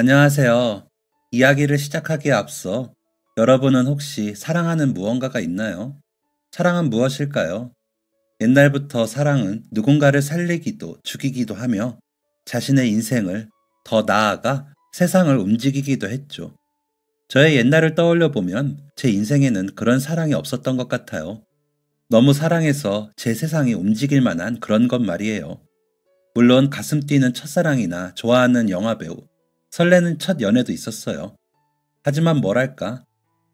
안녕하세요. 이야기를 시작하기에 앞서 여러분은 혹시 사랑하는 무언가가 있나요? 사랑은 무엇일까요? 옛날부터 사랑은 누군가를 살리기도 죽이기도 하며 자신의 인생을 더 나아가 세상을 움직이기도 했죠. 저의 옛날을 떠올려 보면 제 인생에는 그런 사랑이 없었던 것 같아요. 너무 사랑해서 제 세상이 움직일 만한 그런 것 말이에요. 물론 가슴 뛰는 첫사랑이나 좋아하는 영화배우, 설레는 첫 연애도 있었어요. 하지만 뭐랄까,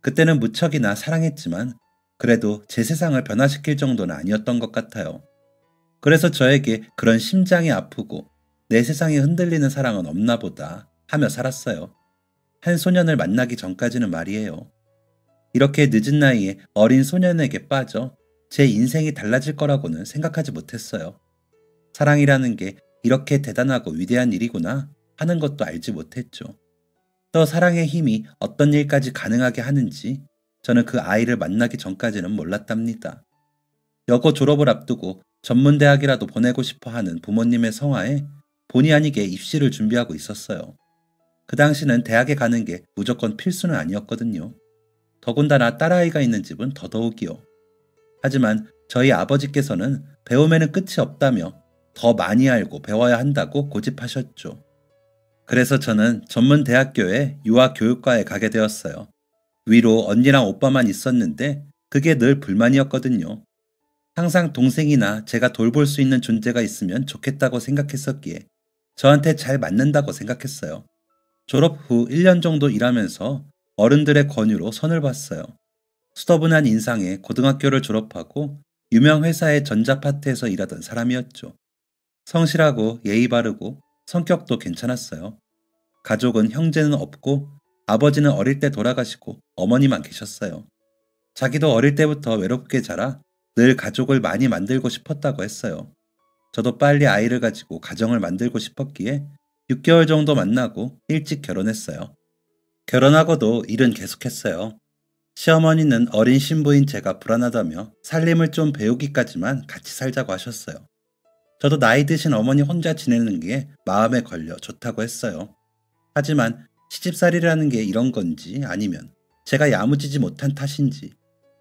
그때는 무척이나 사랑했지만 그래도 제 세상을 변화시킬 정도는 아니었던 것 같아요. 그래서 저에게 그런 심장이 아프고 내 세상이 흔들리는 사랑은 없나 보다 하며 살았어요. 한 소년을 만나기 전까지는 말이에요. 이렇게 늦은 나이에 어린 소년에게 빠져 제 인생이 달라질 거라고는 생각하지 못했어요. 사랑이라는 게 이렇게 대단하고 위대한 일이구나 하는 것도 알지 못했죠. 또 사랑의 힘이 어떤 일까지 가능하게 하는지 저는 그 아이를 만나기 전까지는 몰랐답니다. 여고 졸업을 앞두고 전문대학이라도 보내고 싶어 하는 부모님의 성화에 본의 아니게 입시를 준비하고 있었어요. 그 당시는 대학에 가는 게 무조건 필수는 아니었거든요. 더군다나 딸아이가 있는 집은 더더욱이요. 하지만 저희 아버지께서는 배움에는 끝이 없다며 더 많이 알고 배워야 한다고 고집하셨죠. 그래서 저는 전문 대학교에 유아교육과에 가게 되었어요. 위로 언니랑 오빠만 있었는데 그게 늘 불만이었거든요. 항상 동생이나 제가 돌볼 수 있는 존재가 있으면 좋겠다고 생각했었기에 저한테 잘 맞는다고 생각했어요. 졸업 후 1년 정도 일하면서 어른들의 권유로 선을 봤어요. 수더분한 인상에 고등학교를 졸업하고 유명 회사의 전자파트에서 일하던 사람이었죠. 성실하고 예의 바르고 성격도 괜찮았어요. 가족은 형제는 없고 아버지는 어릴 때 돌아가시고 어머니만 계셨어요. 자기도 어릴 때부터 외롭게 자라 늘 가족을 많이 만들고 싶었다고 했어요. 저도 빨리 아이를 가지고 가정을 만들고 싶었기에 6개월 정도 만나고 일찍 결혼했어요. 결혼하고도 일은 계속했어요. 시어머니는 어린 신부인 제가 불안하다며 살림을 좀 배우기까지만 같이 살자고 하셨어요. 저도 나이 드신 어머니 혼자 지내는 게 마음에 걸려 좋다고 했어요. 하지만 시집살이라는 게 이런 건지 아니면 제가 야무지지 못한 탓인지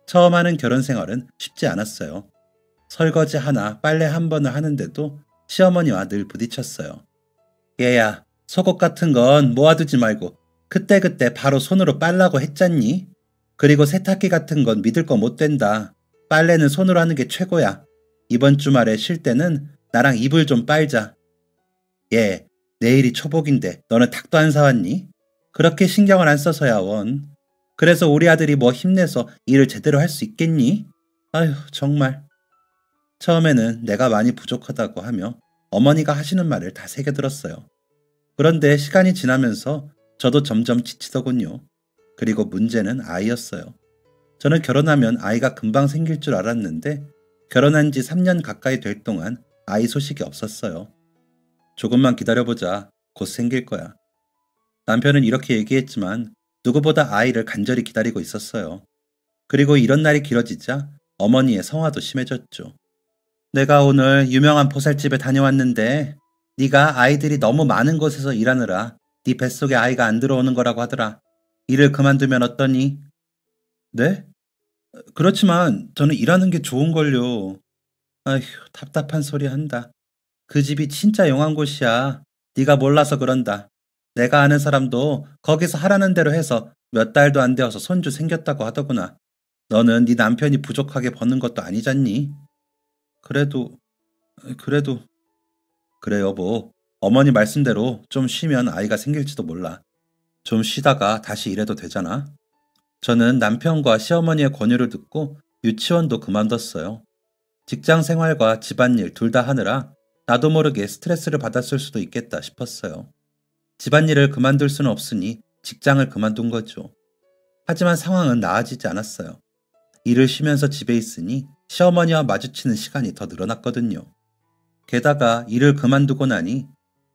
처음 하는 결혼 생활은 쉽지 않았어요. 설거지 하나 빨래 한 번을 하는데도 시어머니와 늘 부딪혔어요. 얘야, 속옷 같은 건 모아두지 말고 그때그때 바로 손으로 빨라고 했잖니? 그리고 세탁기 같은 건 믿을 거 못 된다. 빨래는 손으로 하는 게 최고야. 이번 주말에 쉴 때는 나랑 이불 좀 빨자. 얘, 내일이 초복인데 너는 닭도 안 사왔니? 그렇게 신경을 안 써서야 원. 그래서 우리 아들이 뭐 힘내서 일을 제대로 할 수 있겠니? 아휴, 정말. 처음에는 내가 많이 부족하다고 하며 어머니가 하시는 말을 다 새겨들었어요. 그런데 시간이 지나면서 저도 점점 지치더군요. 그리고 문제는 아이였어요. 저는 결혼하면 아이가 금방 생길 줄 알았는데 결혼한 지 3년 가까이 될 동안 아이 소식이 없었어요. 조금만 기다려보자. 곧 생길 거야. 남편은 이렇게 얘기했지만 누구보다 아이를 간절히 기다리고 있었어요. 그리고 이런 날이 길어지자 어머니의 성화도 심해졌죠. 내가 오늘 유명한 보살집에 다녀왔는데 네가 아이들이 너무 많은 곳에서 일하느라 네 뱃속에 아이가 안 들어오는 거라고 하더라. 일을 그만두면 어떠니? 네? 그렇지만 저는 일하는 게 좋은걸요. 아휴, 답답한 소리 한다. 그 집이 진짜 용한 곳이야. 네가 몰라서 그런다. 내가 아는 사람도 거기서 하라는 대로 해서 몇 달도 안 되어서 손주 생겼다고 하더구나. 너는 네 남편이 부족하게 버는 것도 아니잖니? 그래도, 그래도. 그래 여보. 어머니 말씀대로 좀 쉬면 아이가 생길지도 몰라. 좀 쉬다가 다시 일해도 되잖아. 저는 남편과 시어머니의 권유를 듣고 유치원도 그만뒀어요. 직장 생활과 집안일 둘 다 하느라 나도 모르게 스트레스를 받았을 수도 있겠다 싶었어요. 집안일을 그만둘 수는 없으니 직장을 그만둔 거죠. 하지만 상황은 나아지지 않았어요. 일을 쉬면서 집에 있으니 시어머니와 마주치는 시간이 더 늘어났거든요. 게다가 일을 그만두고 나니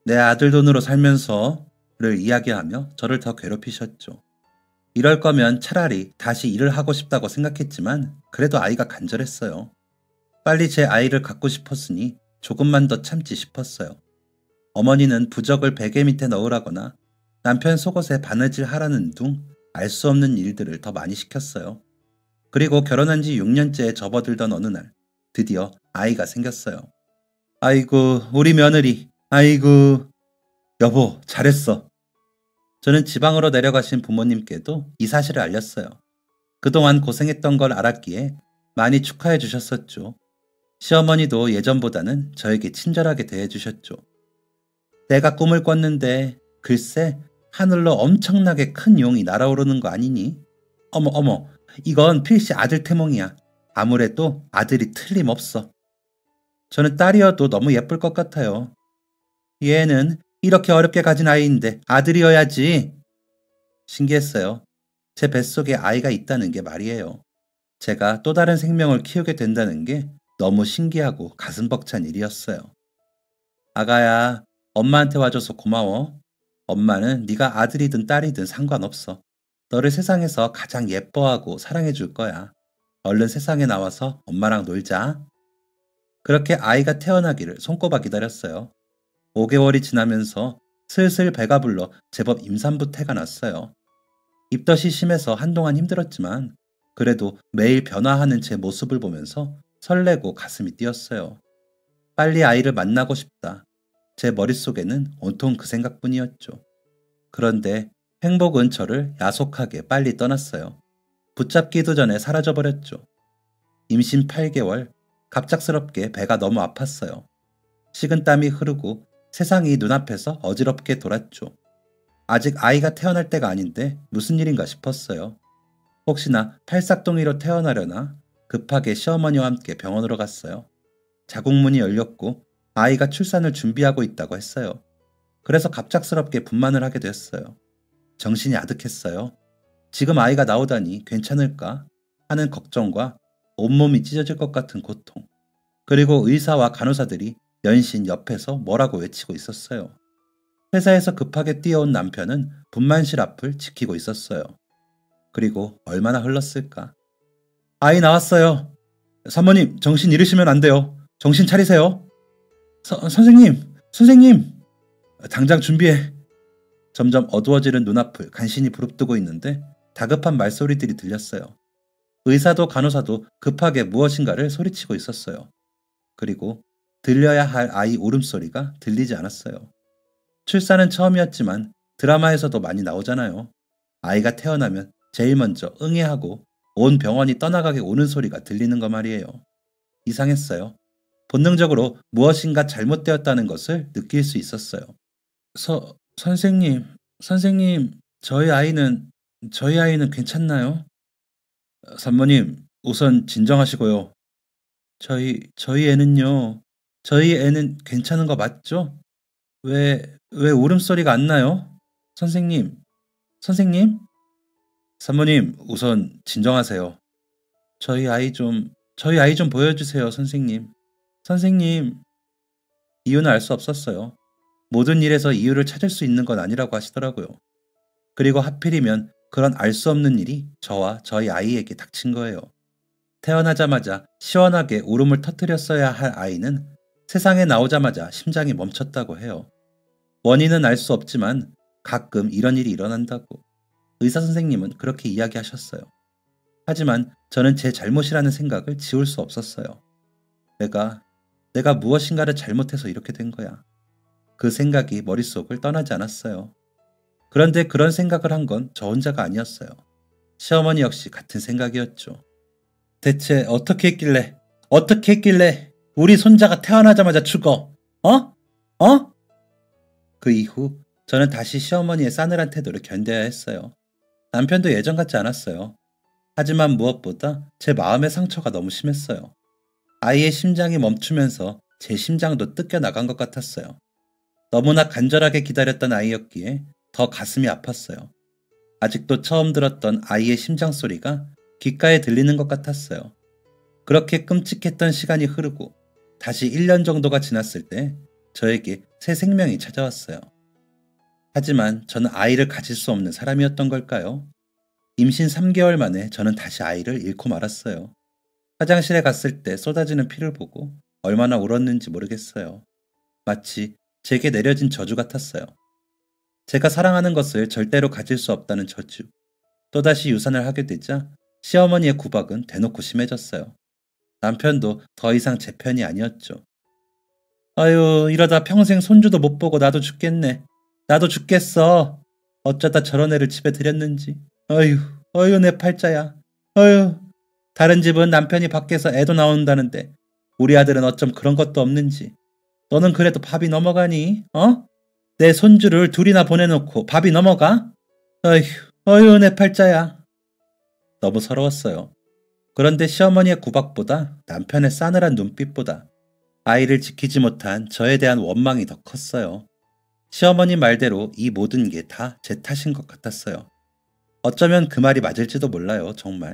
내 아들 돈으로 살면서를 이야기하며 저를 더 괴롭히셨죠. 이럴 거면 차라리 다시 일을 하고 싶다고 생각했지만 그래도 아이가 간절했어요. 빨리 제 아이를 갖고 싶었으니 조금만 더 참지 싶었어요. 어머니는 부적을 베개 밑에 넣으라거나 남편 속옷에 바느질 하라는 둥 알 수 없는 일들을 더 많이 시켰어요. 그리고 결혼한 지 6년째에 접어들던 어느 날 드디어 아이가 생겼어요. 아이고 우리 며느리. 아이고. 여보 잘했어. 저는 지방으로 내려가신 부모님께도 이 사실을 알렸어요. 그동안 고생했던 걸 알았기에 많이 축하해 주셨었죠. 시어머니도 예전보다는 저에게 친절하게 대해 주셨죠. 내가 꿈을 꿨는데 글쎄 하늘로 엄청나게 큰 용이 날아오르는 거 아니니? 어머 어머 이건 필시 아들 태몽이야. 아무래도 아들이 틀림없어. 저는 딸이어도 너무 예쁠 것 같아요. 얘는 이렇게 어렵게 가진 아이인데 아들이어야지. 신기했어요. 제 뱃속에 아이가 있다는 게 말이에요. 제가 또 다른 생명을 키우게 된다는 게 너무 신기하고 가슴 벅찬 일이었어요. 아가야, 엄마한테 와줘서 고마워. 엄마는 네가 아들이든 딸이든 상관없어. 너를 세상에서 가장 예뻐하고 사랑해 줄 거야. 얼른 세상에 나와서 엄마랑 놀자. 그렇게 아이가 태어나기를 손꼽아 기다렸어요. 5개월이 지나면서 슬슬 배가 불러 제법 임산부 태가 났어요. 입덧이 심해서 한동안 힘들었지만 그래도 매일 변화하는 제 모습을 보면서 설레고 가슴이 뛰었어요. 빨리 아이를 만나고 싶다. 제 머릿속에는 온통 그 생각뿐이었죠. 그런데 행복은 저를 야속하게 빨리 떠났어요. 붙잡기도 전에 사라져버렸죠. 임신 8개월, 갑작스럽게 배가 너무 아팠어요. 식은땀이 흐르고 세상이 눈앞에서 어지럽게 돌았죠. 아직 아이가 태어날 때가 아닌데 무슨 일인가 싶었어요. 혹시나 팔싹둥이로 태어나려나 급하게 시어머니와 함께 병원으로 갔어요. 자궁문이 열렸고 아이가 출산을 준비하고 있다고 했어요. 그래서 갑작스럽게 분만을 하게 됐어요. 정신이 아득했어요. 지금 아이가 나오다니 괜찮을까 하는 걱정과 온몸이 찢어질 것 같은 고통. 그리고 의사와 간호사들이 연신 옆에서 뭐라고 외치고 있었어요. 회사에서 급하게 뛰어온 남편은 분만실 앞을 지키고 있었어요. 그리고 얼마나 흘렀을까. 아이 나왔어요. 사모님 정신 잃으시면 안 돼요. 정신 차리세요. 선생님. 당장 준비해. 점점 어두워지는 눈앞을 간신히 부릅뜨고 있는데 다급한 말소리들이 들렸어요. 의사도 간호사도 급하게 무엇인가를 소리치고 있었어요. 그리고 들려야 할 아이 울음소리가 들리지 않았어요. 출산은 처음이었지만 드라마에서도 많이 나오잖아요. 아이가 태어나면 제일 먼저 응애하고 온 병원이 떠나가게 우는 소리가 들리는 거 말이에요. 이상했어요. 본능적으로 무엇인가 잘못되었다는 것을 느낄 수 있었어요. 선생님, 저희 아이는 괜찮나요? 산모님, 우선 진정하시고요. 저희 애는요, 저희 애는 괜찮은 거 맞죠? 왜 울음소리가 안 나요? 선생님? 산모님, 우선 진정하세요. 저희 아이 좀 보여주세요, 선생님. 선생님, 이유는 알 수 없었어요. 모든 일에서 이유를 찾을 수 있는 건 아니라고 하시더라고요. 그리고 하필이면 그런 알 수 없는 일이 저와 저희 아이에게 닥친 거예요. 태어나자마자 시원하게 울음을 터뜨렸어야 할 아이는 세상에 나오자마자 심장이 멈췄다고 해요. 원인은 알 수 없지만 가끔 이런 일이 일어난다고 의사 선생님은 그렇게 이야기하셨어요. 하지만 저는 제 잘못이라는 생각을 지울 수 없었어요. 내가 무엇인가를 잘못해서 이렇게 된 거야. 그 생각이 머릿속을 떠나지 않았어요. 그런데 그런 생각을 한 건 저 혼자가 아니었어요. 시어머니 역시 같은 생각이었죠. 대체 어떻게 했길래 우리 손자가 태어나자마자 죽어? 어? 그 이후 저는 다시 시어머니의 싸늘한 태도를 견뎌야 했어요. 남편도 예전 같지 않았어요. 하지만 무엇보다 제 마음의 상처가 너무 심했어요. 아이의 심장이 멈추면서 제 심장도 뜯겨 나간 것 같았어요. 너무나 간절하게 기다렸던 아이였기에 더 가슴이 아팠어요. 아직도 처음 들었던 아이의 심장 소리가 귓가에 들리는 것 같았어요. 그렇게 끔찍했던 시간이 흐르고 다시 1년 정도가 지났을 때 저에게 새 생명이 찾아왔어요. 하지만 저는 아이를 가질 수 없는 사람이었던 걸까요? 임신 3개월 만에 저는 다시 아이를 잃고 말았어요. 화장실에 갔을 때 쏟아지는 피를 보고 얼마나 울었는지 모르겠어요. 마치 제게 내려진 저주 같았어요. 제가 사랑하는 것을 절대로 가질 수 없다는 저주. 또다시 유산을 하게 되자 시어머니의 구박은 대놓고 심해졌어요. 남편도 더 이상 제 편이 아니었죠. 아유, 이러다 평생 손주도 못 보고 나도 죽겠네. 나도 죽겠어. 어쩌다 저런 애를 집에 들였는지. 어휴, 어휴, 내 팔자야. 어휴, 다른 집은 남편이 밖에서 애도 나온다는데 우리 아들은 어쩜 그런 것도 없는지. 너는 그래도 밥이 넘어가니? 어? 내 손주를 둘이나 보내놓고 밥이 넘어가? 어휴, 어휴, 내 팔자야. 너무 서러웠어요. 그런데 시어머니의 구박보다 남편의 싸늘한 눈빛보다 아이를 지키지 못한 저에 대한 원망이 더 컸어요. 시어머니 말대로 이 모든 게 다 제 탓인 것 같았어요. 어쩌면 그 말이 맞을지도 몰라요, 정말.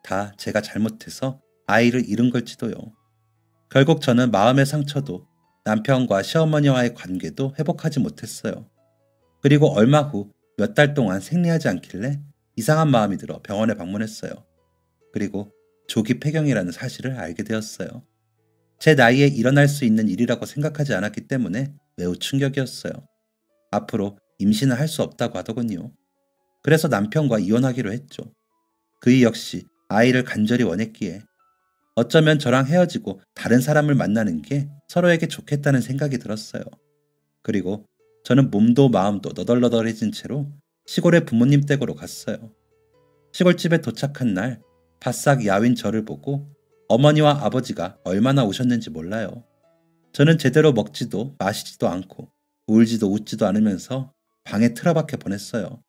다 제가 잘못해서 아이를 잃은 걸지도요. 결국 저는 마음의 상처도 남편과 시어머니와의 관계도 회복하지 못했어요. 그리고 얼마 후 몇 달 동안 생리하지 않길래 이상한 마음이 들어 병원에 방문했어요. 그리고 조기 폐경이라는 사실을 알게 되었어요. 제 나이에 일어날 수 있는 일이라고 생각하지 않았기 때문에 매우 충격이었어요. 앞으로 임신을 할 수 없다고 하더군요. 그래서 남편과 이혼하기로 했죠. 그이 역시 아이를 간절히 원했기에 어쩌면 저랑 헤어지고 다른 사람을 만나는 게 서로에게 좋겠다는 생각이 들었어요. 그리고 저는 몸도 마음도 너덜너덜해진 채로 시골의 부모님 댁으로 갔어요. 시골집에 도착한 날 바싹 야윈 저를 보고 어머니와 아버지가 얼마나 우셨는지 몰라요. 저는 제대로 먹지도 마시지도 않고 울지도 웃지도 않으면서 방에 틀어박혀 보냈어요.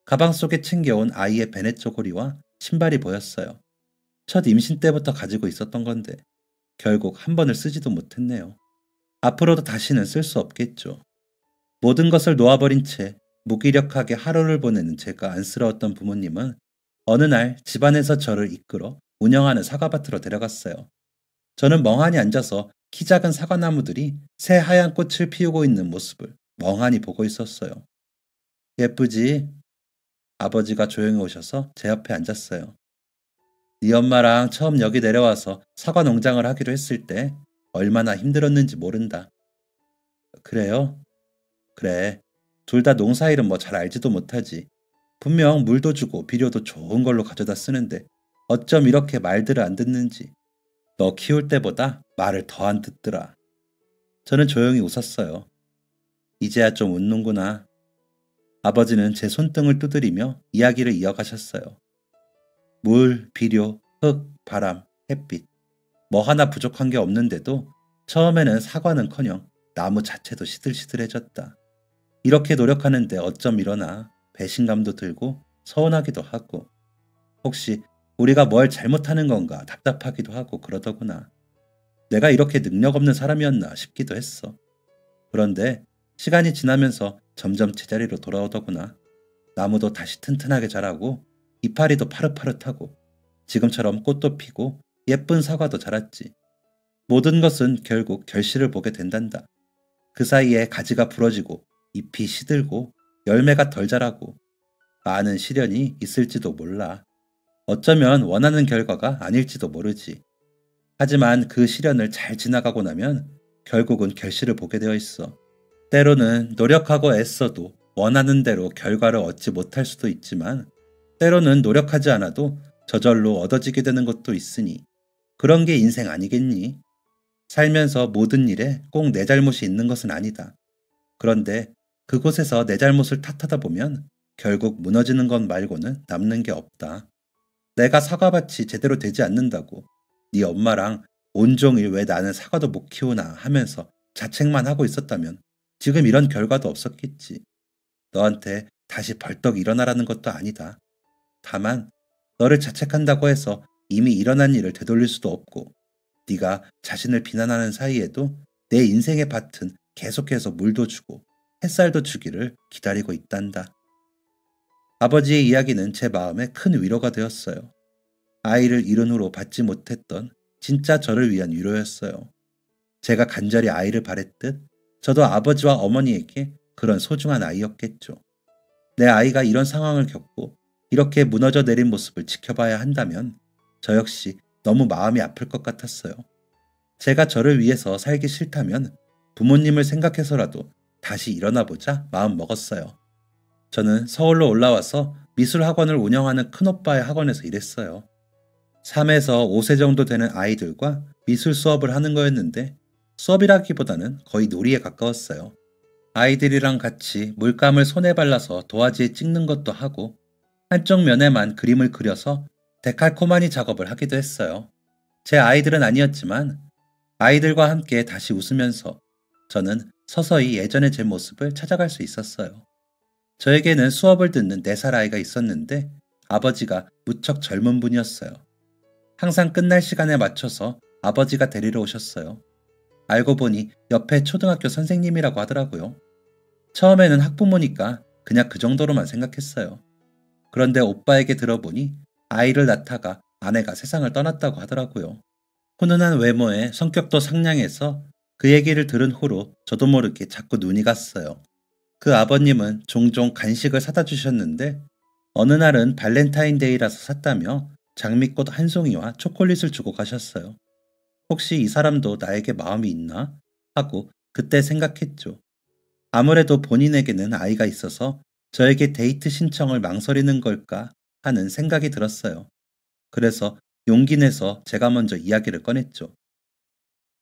가방 속에 챙겨온 아이의 베넷 쪼고리와 신발이 보였어요. 첫 임신 때부터 가지고 있었던 건데 결국 한 번을 쓰지도 못했네요. 앞으로도 다시는 쓸 수 없겠죠. 모든 것을 놓아버린 채 무기력하게 하루를 보내는 제가 안쓰러웠던 부모님은 어느 날 집안에서 저를 이끌어 운영하는 사과밭으로 데려갔어요. 저는 멍하니 앉아서 키 작은 사과나무들이 새 하얀 꽃을 피우고 있는 모습을 멍하니 보고 있었어요. 예쁘지? 아버지가 조용히 오셔서 제 옆에 앉았어요. 네 엄마랑 처음 여기 내려와서 사과 농장을 하기로 했을 때 얼마나 힘들었는지 모른다. 그래요? 그래. 둘 다 농사일은 뭐 잘 알지도 못하지. 분명 물도 주고 비료도 좋은 걸로 가져다 쓰는데 어쩜 이렇게 말들을 안 듣는지. 너 키울 때보다 말을 더 안 듣더라. 저는 조용히 웃었어요. 이제야 좀 웃는구나. 아버지는 제 손등을 두드리며 이야기를 이어가셨어요. 물, 비료, 흙, 바람, 햇빛. 뭐 하나 부족한 게 없는데도 처음에는 사과는커녕 나무 자체도 시들시들해졌다. 이렇게 노력하는데 어쩜 이러나 배신감도 들고 서운하기도 하고 혹시 우리가 뭘 잘못하는 건가 답답하기도 하고 그러더구나. 내가 이렇게 능력 없는 사람이었나 싶기도 했어. 그런데 시간이 지나면서 점점 제자리로 돌아오더구나. 나무도 다시 튼튼하게 자라고 이파리도 파릇파릇하고 지금처럼 꽃도 피고 예쁜 사과도 자랐지. 모든 것은 결국 결실을 보게 된단다. 그 사이에 가지가 부러지고 잎이 시들고 열매가 덜 자라고 많은 시련이 있을지도 몰라. 어쩌면 원하는 결과가 아닐지도 모르지. 하지만 그 시련을 잘 지나가고 나면 결국은 결실을 보게 되어 있어. 때로는 노력하고 애써도 원하는 대로 결과를 얻지 못할 수도 있지만 때로는 노력하지 않아도 저절로 얻어지게 되는 것도 있으니 그런 게 인생 아니겠니? 살면서 모든 일에 꼭 내 잘못이 있는 것은 아니다. 그런데 그곳에서 내 잘못을 탓하다 보면 결국 무너지는 것 말고는 남는 게 없다. 내가 사과밭이 제대로 되지 않는다고 네 엄마랑 온종일 왜 나는 사과도 못 키우나 하면서 자책만 하고 있었다면 지금 이런 결과도 없었겠지. 너한테 다시 벌떡 일어나라는 것도 아니다. 다만 너를 자책한다고 해서 이미 일어난 일을 되돌릴 수도 없고 네가 자신을 비난하는 사이에도 내 인생의 밭은 계속해서 물도 주고 햇살도 주기를 기다리고 있단다. 아버지의 이야기는 제 마음에 큰 위로가 되었어요. 아이를 이른 후로 받지 못했던 진짜 저를 위한 위로였어요. 제가 간절히 아이를 바랬듯 저도 아버지와 어머니에게 그런 소중한 아이였겠죠. 내 아이가 이런 상황을 겪고 이렇게 무너져 내린 모습을 지켜봐야 한다면 저 역시 너무 마음이 아플 것 같았어요. 제가 저를 위해서 살기 싫다면 부모님을 생각해서라도 다시 일어나보자 마음 먹었어요. 저는 서울로 올라와서 미술 학원을 운영하는 큰오빠의 학원에서 일했어요. 3에서 5세 정도 되는 아이들과 미술 수업을 하는 거였는데 수업이라기보다는 거의 놀이에 가까웠어요. 아이들이랑 같이 물감을 손에 발라서 도화지에 찍는 것도 하고 한쪽 면에만 그림을 그려서 데칼코마니 작업을 하기도 했어요. 제 아이들은 아니었지만 아이들과 함께 다시 웃으면서 저는 서서히 예전의 제 모습을 찾아갈 수 있었어요. 저에게는 수업을 듣는 4살 아이가 있었는데 아버지가 무척 젊은 분이었어요. 항상 끝날 시간에 맞춰서 아버지가 데리러 오셨어요. 알고 보니 옆에 초등학교 선생님이라고 하더라고요. 처음에는 학부모니까 그냥 그 정도로만 생각했어요. 그런데 오빠에게 들어보니 아이를 낳다가 아내가 세상을 떠났다고 하더라고요. 훈훈한 외모에 성격도 상냥해서 그 얘기를 들은 후로 저도 모르게 자꾸 눈이 갔어요. 그 아버님은 종종 간식을 사다 주셨는데 어느 날은 발렌타인데이라서 샀다며 장미꽃 한 송이와 초콜릿을 주고 가셨어요. 혹시 이 사람도 나에게 마음이 있나? 하고 그때 생각했죠. 아무래도 본인에게는 아이가 있어서 저에게 데이트 신청을 망설이는 걸까 하는 생각이 들었어요. 그래서 용기 내서 제가 먼저 이야기를 꺼냈죠.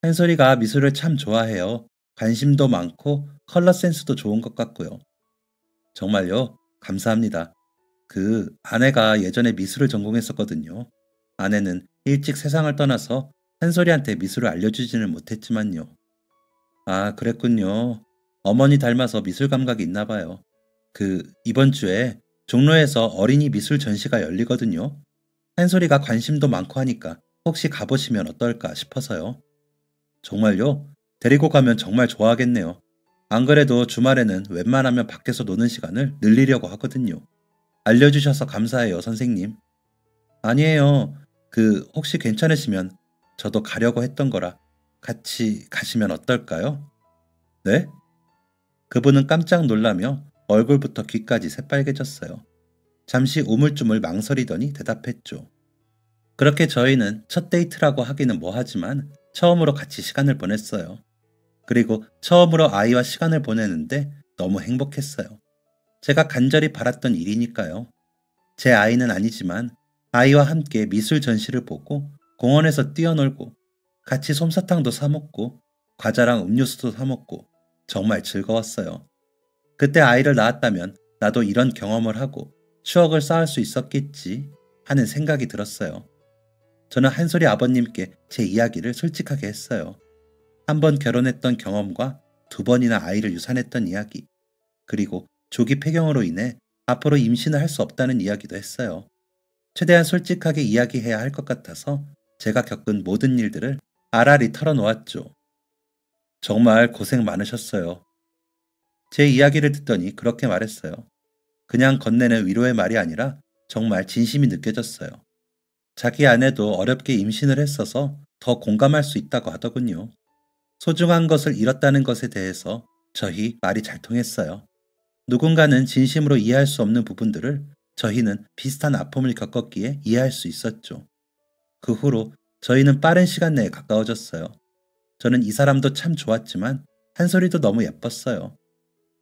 한솔이가 미술을 참 좋아해요. 관심도 많고 컬러 센스도 좋은 것 같고요. 정말요? 감사합니다. 아내가 예전에 미술을 전공했었거든요. 아내는 일찍 세상을 떠나서 한솔이한테 미술을 알려주지는 못했지만요. 아, 그랬군요. 어머니 닮아서 미술 감각이 있나 봐요. 이번 주에 종로에서 어린이 미술 전시가 열리거든요. 한솔이가 관심도 많고 하니까 혹시 가보시면 어떨까 싶어서요. 정말요? 데리고 가면 정말 좋아하겠네요. 안 그래도 주말에는 웬만하면 밖에서 노는 시간을 늘리려고 하거든요. 알려주셔서 감사해요, 선생님. 아니에요. 혹시 괜찮으시면 저도 가려고 했던 거라 같이 가시면 어떨까요? 네? 그분은 깜짝 놀라며 얼굴부터 귀까지 새빨개졌어요. 잠시 우물쭈물 망설이더니 대답했죠. 그렇게 저희는 첫 데이트라고 하기는 뭐하지만 처음으로 같이 시간을 보냈어요. 그리고 처음으로 아이와 시간을 보내는데 너무 행복했어요. 제가 간절히 바랐던 일이니까요. 제 아이는 아니지만 아이와 함께 미술 전시를 보고 공원에서 뛰어놀고 같이 솜사탕도 사 먹고 과자랑 음료수도 사 먹고 정말 즐거웠어요. 그때 아이를 낳았다면 나도 이런 경험을 하고 추억을 쌓을 수 있었겠지 하는 생각이 들었어요. 저는 한솔이 아버님께 제 이야기를 솔직하게 했어요. 한 번 결혼했던 경험과 2번이나 아이를 유산했던 이야기, 그리고 조기 폐경으로 인해 앞으로 임신을 할 수 없다는 이야기도 했어요. 최대한 솔직하게 이야기해야 할 것 같아서 제가 겪은 모든 일들을 알알이 털어놓았죠. 정말 고생 많으셨어요. 제 이야기를 듣더니 그렇게 말했어요. 그냥 건네는 위로의 말이 아니라 정말 진심이 느껴졌어요. 자기 아내도 어렵게 임신을 했어서 더 공감할 수 있다고 하더군요. 소중한 것을 잃었다는 것에 대해서 저희 말이 잘 통했어요. 누군가는 진심으로 이해할 수 없는 부분들을 저희는 비슷한 아픔을 겪었기에 이해할 수 있었죠. 그 후로 저희는 빠른 시간 내에 가까워졌어요. 저는 이 사람도 참 좋았지만 한솔이도 너무 예뻤어요.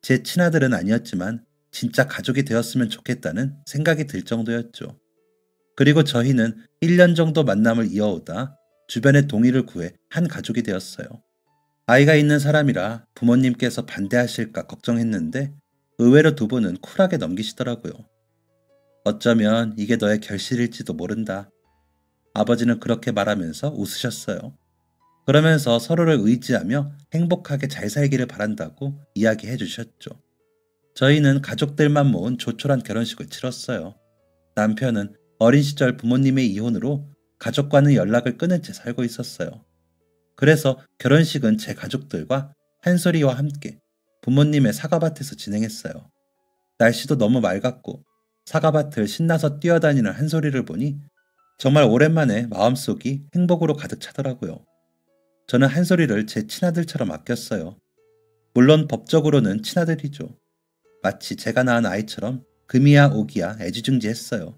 제 친아들은 아니었지만 진짜 가족이 되었으면 좋겠다는 생각이 들 정도였죠. 그리고 저희는 1년 정도 만남을 이어오다 주변의 동의를 구해 한 가족이 되었어요. 아이가 있는 사람이라 부모님께서 반대하실까 걱정했는데 의외로 2분은 쿨하게 넘기시더라고요. 어쩌면 이게 너의 결실일지도 모른다. 아버지는 그렇게 말하면서 웃으셨어요. 그러면서 서로를 의지하며 행복하게 잘 살기를 바란다고 이야기해 주셨죠. 저희는 가족들만 모은 조촐한 결혼식을 치렀어요. 남편은 어린 시절 부모님의 이혼으로 가족과는 연락을 끊은 채 살고 있었어요. 그래서 결혼식은 제 가족들과 한솔이와 함께 부모님의 사과밭에서 진행했어요. 날씨도 너무 맑았고 사과밭을 신나서 뛰어다니는 한솔이를 보니 정말 오랜만에 마음속이 행복으로 가득 차더라고요. 저는 한솔이를 제 친아들처럼 아꼈어요. 물론 법적으로는 친아들이죠. 마치 제가 낳은 아이처럼 금이야 오기야 애지중지했어요.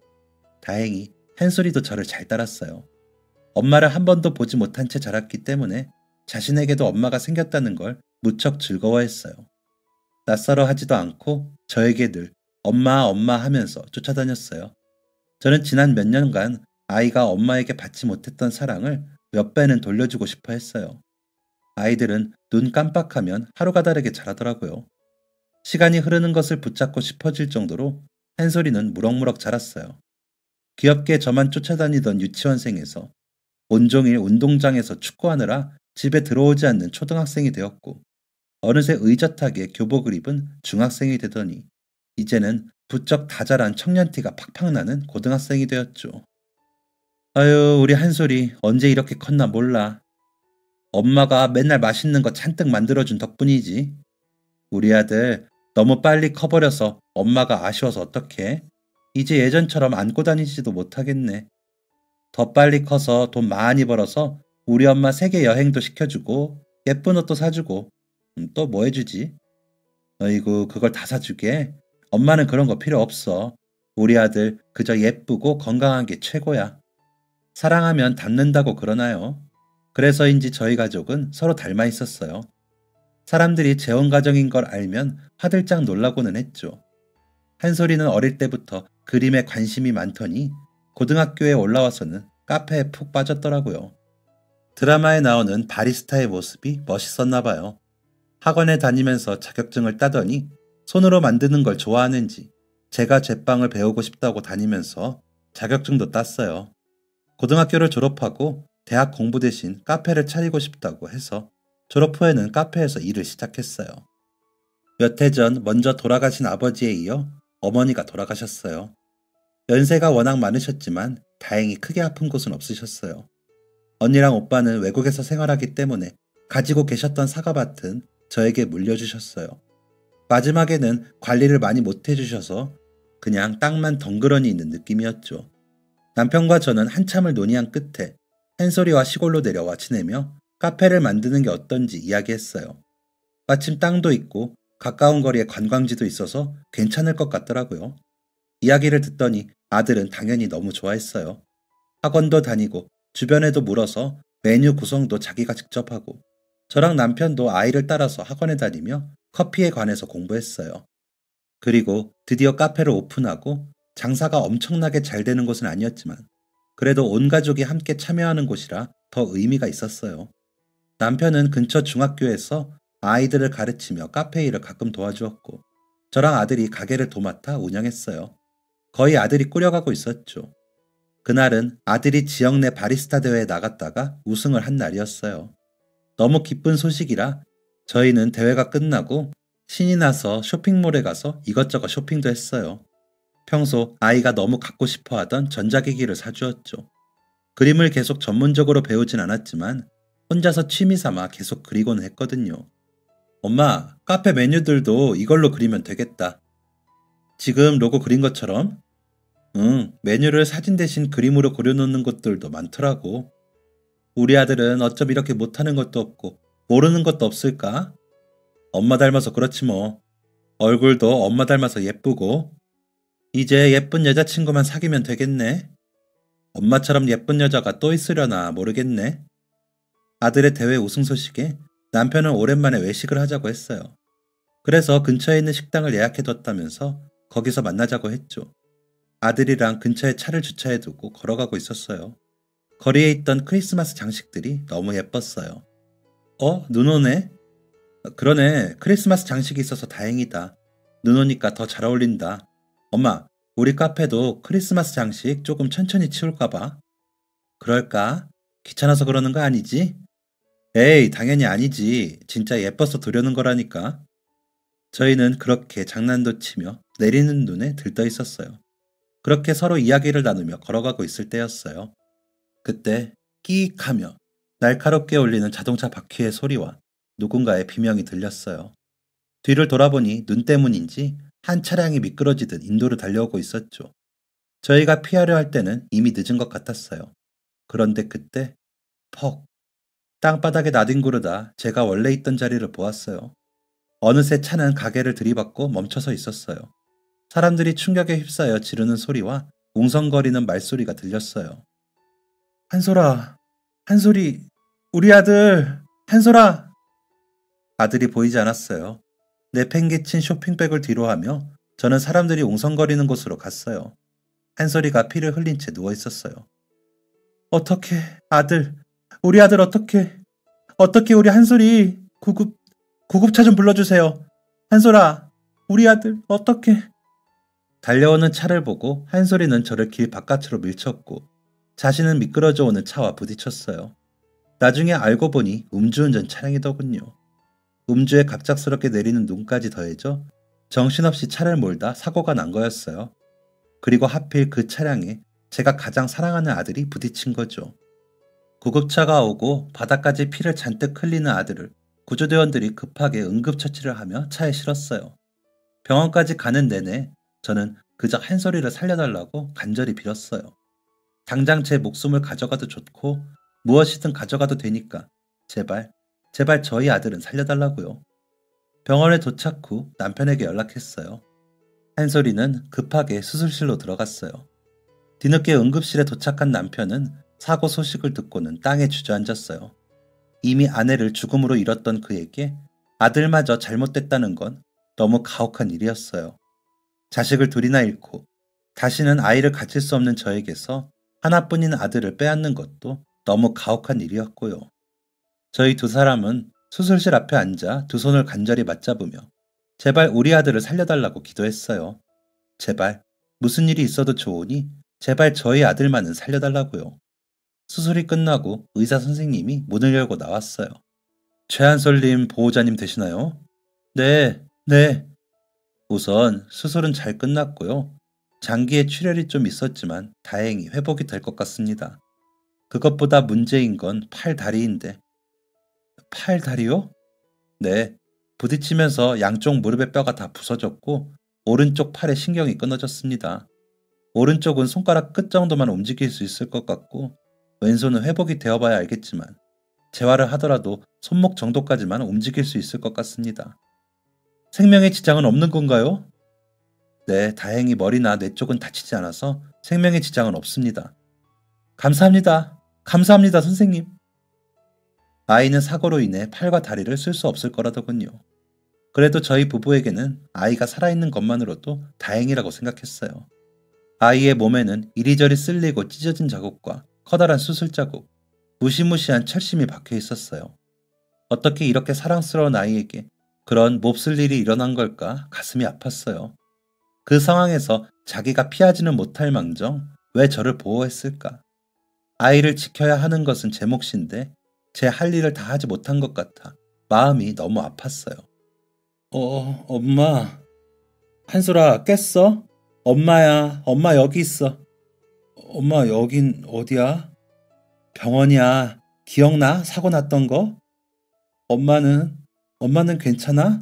다행히 한솔이도 저를 잘 따랐어요. 엄마를 한 번도 보지 못한 채 자랐기 때문에 자신에게도 엄마가 생겼다는 걸 무척 즐거워했어요. 낯설어 하지도 않고 저에게 늘 엄마, 엄마 하면서 쫓아다녔어요. 저는 지난 몇 년간 아이가 엄마에게 받지 못했던 사랑을 몇 배는 돌려주고 싶어 했어요. 아이들은 눈 깜빡하면 하루가 다르게 자라더라고요. 시간이 흐르는 것을 붙잡고 싶어질 정도로 한솔이는 무럭무럭 자랐어요. 귀엽게 저만 쫓아다니던 유치원생에서 온종일 운동장에서 축구하느라 집에 들어오지 않는 초등학생이 되었고, 어느새 의젓하게 교복을 입은 중학생이 되더니 이제는 부쩍 다자란 청년티가 팍팍 나는 고등학생이 되었죠. 아유, 우리 한솔이 언제 이렇게 컸나 몰라. 엄마가 맨날 맛있는 거 잔뜩 만들어준 덕분이지. 우리 아들 너무 빨리 커버려서 엄마가 아쉬워서 어떡해. 이제 예전처럼 안고 다니지도 못하겠네. 더 빨리 커서 돈 많이 벌어서 우리 엄마 세계 여행도 시켜주고 예쁜 옷도 사주고 또 뭐 해주지? 어이구, 그걸 다 사주게? 엄마는 그런 거 필요 없어. 우리 아들 그저 예쁘고 건강한 게 최고야. 사랑하면 닮는다고 그러나요? 그래서인지 저희 가족은 서로 닮아 있었어요. 사람들이 재혼 가정인 걸 알면 화들짝 놀라고는 했죠. 한솔이는 어릴 때부터 그림에 관심이 많더니 고등학교에 올라와서는 카페에 푹 빠졌더라고요. 드라마에 나오는 바리스타의 모습이 멋있었나 봐요. 학원에 다니면서 자격증을 따더니 손으로 만드는 걸 좋아하는지 제가 제빵을 배우고 싶다고 다니면서 자격증도 땄어요. 고등학교를 졸업하고 대학 공부 대신 카페를 차리고 싶다고 해서 졸업 후에는 카페에서 일을 시작했어요. 몇 해 전 먼저 돌아가신 아버지에 이어 어머니가 돌아가셨어요. 연세가 워낙 많으셨지만 다행히 크게 아픈 곳은 없으셨어요. 언니랑 오빠는 외국에서 생활하기 때문에 가지고 계셨던 사과밭은 저에게 물려주셨어요. 마지막에는 관리를 많이 못 해주셔서 그냥 땅만 덩그러니 있는 느낌이었죠. 남편과 저는 한참을 논의한 끝에 한솔이와 시골로 내려와 지내며 카페를 만드는 게 어떤지 이야기했어요. 마침 땅도 있고 가까운 거리에 관광지도 있어서 괜찮을 것 같더라고요. 이야기를 듣더니 아들은 당연히 너무 좋아했어요. 학원도 다니고 주변에도 물어서 메뉴 구성도 자기가 직접 하고, 저랑 남편도 아이를 따라서 학원에 다니며 커피에 관해서 공부했어요. 그리고 드디어 카페를 오픈하고 장사가 엄청나게 잘 되는 곳은 아니었지만 그래도 온 가족이 함께 참여하는 곳이라 더 의미가 있었어요. 남편은 근처 중학교에서 아이들을 가르치며 카페 일을 가끔 도와주었고, 저랑 아들이 가게를 도맡아 운영했어요. 거의 아들이 꾸려가고 있었죠. 그날은 아들이 지역 내 바리스타 대회에 나갔다가 우승을 한 날이었어요. 너무 기쁜 소식이라 저희는 대회가 끝나고 신이 나서 쇼핑몰에 가서 이것저것 쇼핑도 했어요. 평소 아이가 너무 갖고 싶어 하던 전자기기를 사주었죠. 그림을 계속 전문적으로 배우진 않았지만 혼자서 취미 삼아 계속 그리고는 했거든요. 엄마, 카페 메뉴들도 이걸로 그리면 되겠다. 지금 로고 그린 것처럼? 응, 메뉴를 사진 대신 그림으로 그려놓는 것들도 많더라고. 우리 아들은 어쩜 이렇게 못하는 것도 없고 모르는 것도 없을까? 엄마 닮아서 그렇지 뭐. 얼굴도 엄마 닮아서 예쁘고. 이제 예쁜 여자친구만 사귀면 되겠네. 엄마처럼 예쁜 여자가 또 있으려나 모르겠네. 아들의 대회 우승 소식에 남편은 오랜만에 외식을 하자고 했어요. 그래서 근처에 있는 식당을 예약해뒀다면서 거기서 만나자고 했죠. 아들이랑 근처에 차를 주차해두고 걸어가고 있었어요. 거리에 있던 크리스마스 장식들이 너무 예뻤어요. 눈 오네? 그러네. 크리스마스 장식이 있어서 다행이다. 눈 오니까 더 잘 어울린다. 엄마, 우리 카페도 크리스마스 장식 조금 천천히 치울까봐. 그럴까? 귀찮아서 그러는 거 아니지? 에이, 당연히 아니지. 진짜 예뻐서 두려는 거라니까. 저희는 그렇게 장난도 치며 내리는 눈에 들떠 있었어요. 그렇게 서로 이야기를 나누며 걸어가고 있을 때였어요. 그때 끼익 하며 날카롭게 울리는 자동차 바퀴의 소리와 누군가의 비명이 들렸어요. 뒤를 돌아보니 눈 때문인지 한 차량이 미끄러지듯 인도를 달려오고 있었죠. 저희가 피하려 할 때는 이미 늦은 것 같았어요. 그런데 그때 퍽! 땅바닥에 나뒹구르다 제가 원래 있던 자리를 보았어요. 어느새 차는 가게를 들이받고 멈춰서 있었어요. 사람들이 충격에 휩싸여 지르는 소리와 웅성거리는 말소리가 들렸어요. 한솔아, 한솔이, 우리 아들, 한솔아! 아들이 보이지 않았어요. 내팽개친 쇼핑백을 뒤로하며 저는 사람들이 웅성거리는 곳으로 갔어요. 한솔이가 피를 흘린 채 누워 있었어요. 어떡해, 아들. 우리 아들 어떡해. 어떡해, 우리 한솔이. 구급차 좀 불러주세요. 한솔아, 우리 아들 어떡해. 달려오는 차를 보고 한솔이는 저를 길 바깥으로 밀쳤고 자신은 미끄러져 오는 차와 부딪혔어요. 나중에 알고 보니 음주운전 차량이더군요. 음주에 갑작스럽게 내리는 눈까지 더해져 정신없이 차를 몰다 사고가 난 거였어요. 그리고 하필 그 차량에 제가 가장 사랑하는 아들이 부딪힌 거죠. 구급차가 오고 바닥까지 피를 잔뜩 흘리는 아들을 구조대원들이 급하게 응급처치를 하며 차에 실었어요. 병원까지 가는 내내 저는 그저 한솔이를 살려달라고 간절히 빌었어요. 당장 제 목숨을 가져가도 좋고 무엇이든 가져가도 되니까 제발 저희 아들은 살려달라고요. 병원에 도착 후 남편에게 연락했어요. 한솔이는 급하게 수술실로 들어갔어요. 뒤늦게 응급실에 도착한 남편은 사고 소식을 듣고는 땅에 주저앉았어요. 이미 아내를 죽음으로 잃었던 그에게 아들마저 잘못됐다는 건 너무 가혹한 일이었어요. 자식을 둘이나 잃고 다시는 아이를 가질 수 없는 저에게서 하나뿐인 아들을 빼앗는 것도 너무 가혹한 일이었고요. 저희 두 사람은 수술실 앞에 앉아 두 손을 간절히 맞잡으며 제발 우리 아들을 살려달라고 기도했어요. 제발 무슨 일이 있어도 좋으니 제발 저희 아들만은 살려달라고요. 수술이 끝나고 의사 선생님이 문을 열고 나왔어요. 최한솔님 보호자님 되시나요? 네. 우선 수술은 잘 끝났고요. 장기에 출혈이 좀 있었지만 다행히 회복이 될 것 같습니다. 그것보다 문제인 건 팔 다리인데. 팔 다리요? 네. 부딪히면서 양쪽 무릎의 뼈가 다 부서졌고 오른쪽 팔의 신경이 끊어졌습니다. 오른쪽은 손가락 끝 정도만 움직일 수 있을 것 같고 왼손은 회복이 되어봐야 알겠지만 재활을 하더라도 손목 정도까지만 움직일 수 있을 것 같습니다. 생명에 지장은 없는 건가요? 네, 다행히 머리나 뇌 쪽은 다치지 않아서 생명에 지장은 없습니다. 감사합니다. 감사합니다, 선생님. 아이는 사고로 인해 팔과 다리를 쓸 수 없을 거라더군요. 그래도 저희 부부에게는 아이가 살아있는 것만으로도 다행이라고 생각했어요. 아이의 몸에는 이리저리 쓸리고 찢어진 자국과 커다란 수술 자국, 무시무시한 철심이 박혀 있었어요. 어떻게 이렇게 사랑스러운 아이에게 그런 몹쓸 일이 일어난 걸까 가슴이 아팠어요. 그 상황에서 자기가 피하지는 못할 망정 왜 저를 보호했을까? 아이를 지켜야 하는 것은 제 몫인데 제 할 일을 다 하지 못한 것 같아 마음이 너무 아팠어요. 엄마. 한솔아, 깼어? 엄마야, 엄마 여기 있어. 엄마 여긴 어디야? 병원이야. 기억나? 사고 났던 거? 엄마는 괜찮아?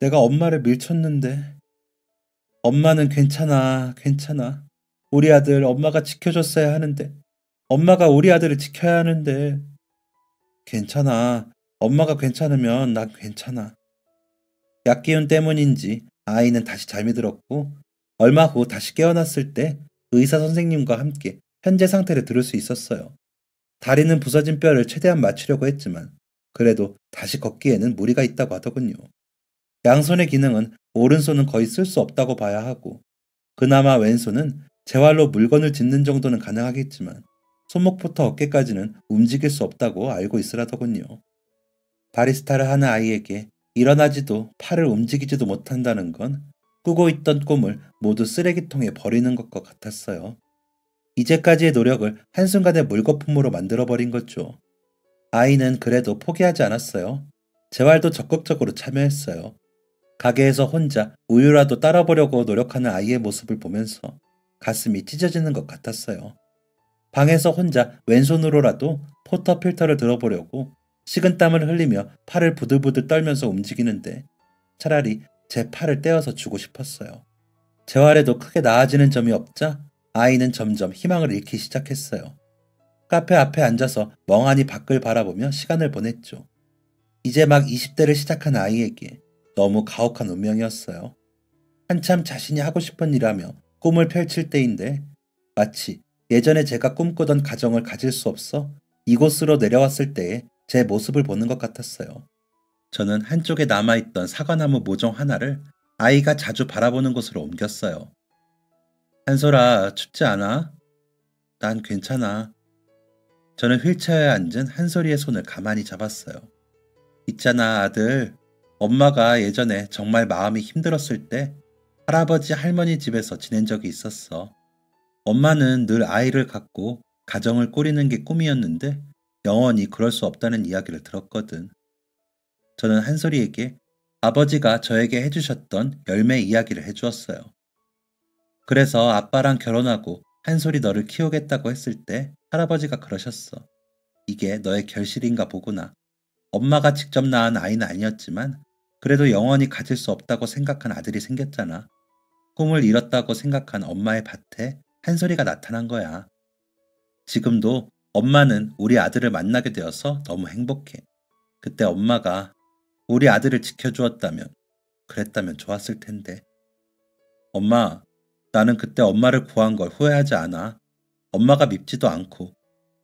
내가 엄마를 밀쳤는데. 엄마는 괜찮아. 우리 아들 엄마가 지켜줬어야 하는데. 엄마가 우리 아들을 지켜야 하는데. 괜찮아. 엄마가 괜찮으면 난 괜찮아. 약기운 때문인지 아이는 다시 잠이 들었고 얼마 후 다시 깨어났을 때 의사 선생님과 함께 현재 상태를 들을 수 있었어요. 다리는 부서진 뼈를 최대한 맞추려고 했지만 그래도 다시 걷기에는 무리가 있다고 하더군요. 양손의 기능은 오른손은 거의 쓸 수 없다고 봐야 하고 그나마 왼손은 재활로 물건을 짚는 정도는 가능하겠지만 손목부터 어깨까지는 움직일 수 없다고 알고 있으라더군요. 바리스타를 하는 아이에게 일어나지도 팔을 움직이지도 못한다는 건 꾸고 있던 꿈을 모두 쓰레기통에 버리는 것과 같았어요. 이제까지의 노력을 한순간에 물거품으로 만들어버린 거죠. 아이는 그래도 포기하지 않았어요. 재활도 적극적으로 참여했어요. 가게에서 혼자 우유라도 따라보려고 노력하는 아이의 모습을 보면서 가슴이 찢어지는 것 같았어요. 방에서 혼자 왼손으로라도 포터 필터를 들어보려고 식은땀을 흘리며 팔을 부들부들 떨면서 움직이는데 차라리 제 팔을 떼어서 주고 싶었어요. 재활에도 크게 나아지는 점이 없자 아이는 점점 희망을 잃기 시작했어요. 카페 앞에 앉아서 멍하니 밖을 바라보며 시간을 보냈죠. 이제 막 20대를 시작한 아이에게 너무 가혹한 운명이었어요. 한참 자신이 하고 싶은 일하며 꿈을 펼칠 때인데 마치 예전에 제가 꿈꾸던 가정을 가질 수 없어 이곳으로 내려왔을 때의 제 모습을 보는 것 같았어요. 저는 한쪽에 남아있던 사과나무 모종 하나를 아이가 자주 바라보는 곳으로 옮겼어요. 한솔아, 춥지 않아? 난 괜찮아. 저는 휠체어에 앉은 한솔이의 손을 가만히 잡았어요. 있잖아, 아들. 엄마가 예전에 정말 마음이 힘들었을 때 할아버지 할머니 집에서 지낸 적이 있었어. 엄마는 늘 아이를 갖고 가정을 꾸리는 게 꿈이었는데 영원히 그럴 수 없다는 이야기를 들었거든. 저는 한솔이에게 아버지가 저에게 해주셨던 열매 이야기를 해주었어요. 그래서 아빠랑 결혼하고 한솔이 너를 키우겠다고 했을 때 할아버지가 그러셨어. 이게 너의 결실인가 보구나. 엄마가 직접 낳은 아이는 아니었지만 그래도 영원히 가질 수 없다고 생각한 아들이 생겼잖아. 꿈을 이뤘다고 생각한 엄마의 밭에 한솔이가 나타난 거야. 지금도 엄마는 우리 아들을 만나게 되어서 너무 행복해. 그때 엄마가 우리 아들을 지켜주었다면, 그랬다면 좋았을 텐데. 엄마, 나는 그때 엄마를 구한 걸 후회하지 않아. 엄마가 밉지도 않고